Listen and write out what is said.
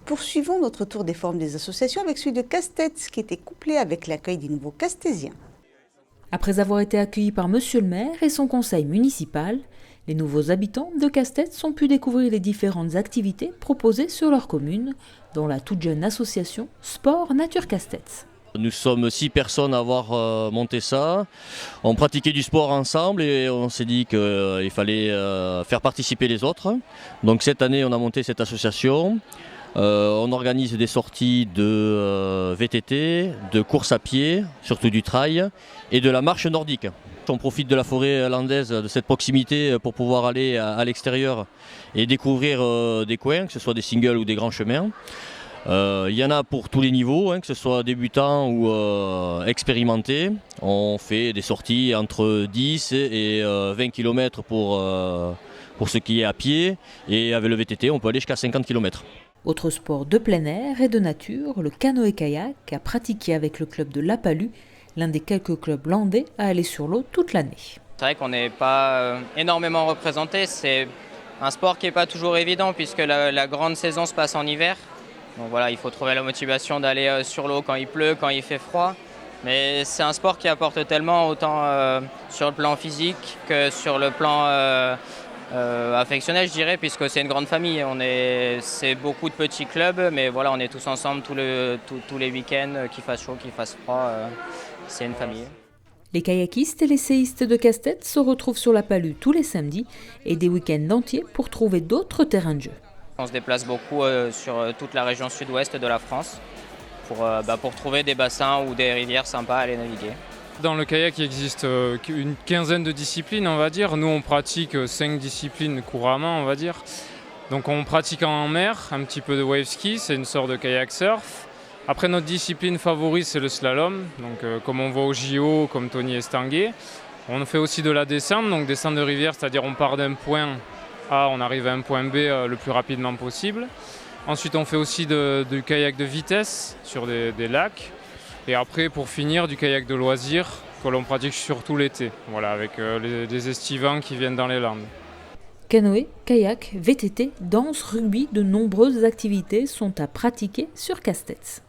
Poursuivons notre tour des formes des associations avec celui de Castets, qui était couplé avec l'accueil des nouveaux Castésiens. Après avoir été accueillis par Monsieur le maire et son conseil municipal, les nouveaux habitants de Castets ont pu découvrir les différentes activités proposées sur leur commune, dont la toute jeune association Sport Nature Castets. Nous sommes 6 personnes à avoir monté ça. On pratiquait du sport ensemble et on s'est dit qu'il fallait faire participer les autres. Donc cette année, on a monté cette association. On organise des sorties de VTT, de course à pied, surtout du trail, et de la marche nordique. On profite de la forêt landaise, de cette proximité pour pouvoir aller à l'extérieur et découvrir des coins, que ce soit des singles ou des grands chemins. Il y en a pour tous les niveaux, que ce soit débutants ou expérimentés. On fait des sorties entre 10 et 20 km pour ce qui est à pied, et avec le VTT, on peut aller jusqu'à 50 km. Autre sport de plein air et de nature, le canoë-kayak, à pratiquer avec le club de La Palue, l'un des quelques clubs landais à aller sur l'eau toute l'année. C'est vrai qu'on n'est pas énormément représenté. C'est un sport qui n'est pas toujours évident puisque la grande saison se passe en hiver. Donc voilà, il faut trouver la motivation d'aller sur l'eau quand il pleut, quand il fait froid. Mais c'est un sport qui apporte tellement, autant sur le plan physique que sur le plan affectionnel, je dirais, puisque c'est une grande famille. C'est beaucoup de petits clubs, mais voilà, on est tous ensemble tous les week-ends, qu'il fasse chaud, qu'il fasse froid. C'est une famille. Les kayakistes et les séistes de Castets se retrouvent sur La Palue tous les samedis et des week-ends entiers pour trouver d'autres terrains de jeu. On se déplace beaucoup sur toute la région sud-ouest de la France pour trouver des bassins ou des rivières sympas à aller naviguer. Dans le kayak, il existe une quinzaine de disciplines, on va dire. Nous, on pratique 5 disciplines couramment, on va dire. Donc on pratique en mer, un petit peu de wave ski, c'est une sorte de kayak surf. Après, notre discipline favorite, c'est le slalom. Donc comme on voit au JO, comme Tony Estanguet. On fait aussi de la descente, donc descente de rivière, c'est-à-dire on part d'un point A, on arrive à un point B le plus rapidement possible. Ensuite, on fait aussi du kayak de vitesse sur des lacs. Et après, pour finir, du kayak de loisirs que l'on pratique surtout l'été, voilà, avec des estivants qui viennent dans les Landes. Canoë, kayak, VTT, danse, rugby, de nombreuses activités sont à pratiquer sur Castets.